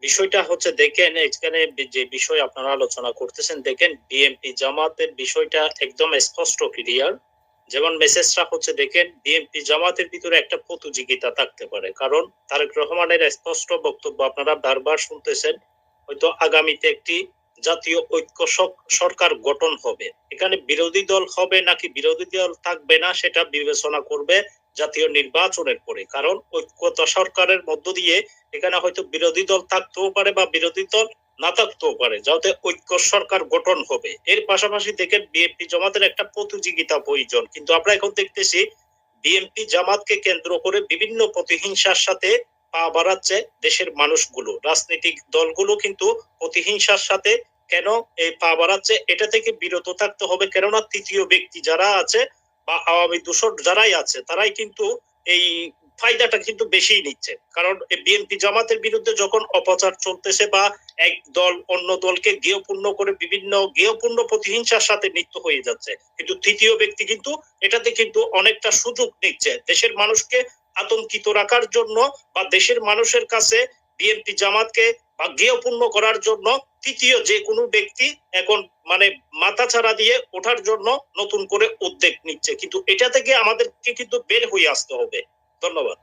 বিষয়টা হচ্ছে দেখেন এখানে যে বিষয় আপনারা আলোচনা করতেছেন, দেখেন বিএনপি জামাতের বিষয়টা একদম স্পষ্ট ক্লিয়ার। যেমন মেসেজটা হচ্ছে দেখেন বিএনপি জামাতের ভিতরে একটা প্রতিযোগিতা থাকতে পারে, কারণ তারেক রহমানের স্পষ্ট বক্তব্য আপনারা বারবার শুনতেছেন, হয়তো আগামীতে একটি জাতীয় ঐক্য সরকার গঠন হবে। এখানে বিরোধী দল হবে নাকি বিরোধী দল থাকবে না সেটা বিবেচনা করবে জাতীয় নির্বাচনের পরে, কারণ ঐক্যতা সরকারের মধ্য দিয়ে এখানে হয়তো বিরোধী দল থাকতেও পারে বা বিরোধী দল না থাকতেও পারে, যাতে ঐক্য সরকার গঠন হবে। এর পাশাপাশি দেখেন বিএনপি জামাতের একটা প্রতিযোগিতা প্রয়োজন, কিন্তু আমরা এখন দেখতেছি বিএনপি জামাতকে কেন্দ্র করে বিভিন্ন প্রতিহিংসার সাথে পা বাড়াচ্ছে দেশের মানুষগুলো, রাজনৈতিক দলগুলো কিন্তু প্রতিহিংসার সাথে কেন এই পা বাড়াচ্ছে, এটা থেকে বিরত থাকতে হবে। কেননা তৃতীয় ব্যক্তি যারা আছে বা আওয়ামী দূষণ যারাই আছে তারাই কিন্তু এই ফায়দাটা কিন্তু বেশি নিচ্ছে, কারণ বিএনপি জামাতের বিরুদ্ধে যখন অপচার চলতেছে বা এক দল অন্য দলকে গেয়পূর্ণ করে বিভিন্ন গেয়পূর্ণ প্রতিহিংসার সাথে লিপ্ত হয়ে যাচ্ছে, কিন্তু তৃতীয় ব্যক্তি কিন্তু এটাতে কিন্তু অনেকটা সুযোগ নিচ্ছে দেশের মানুষকে আতঙ্কিত রাখার জন্য বা দেশের মানুষের কাছে বিএনপি জামাতকে বা গেয়পূর্ণ করার জন্য তৃতীয় যে কোনো ব্যক্তি এখন মানে মাথা ছাড়া দিয়ে ওঠার জন্য নতুন করে উদ্যোগ নিচ্ছে, কিন্তু এটা থেকে আমাদেরকে কিন্তু বের হয়ে আসতে হবে। ধন্যবাদ।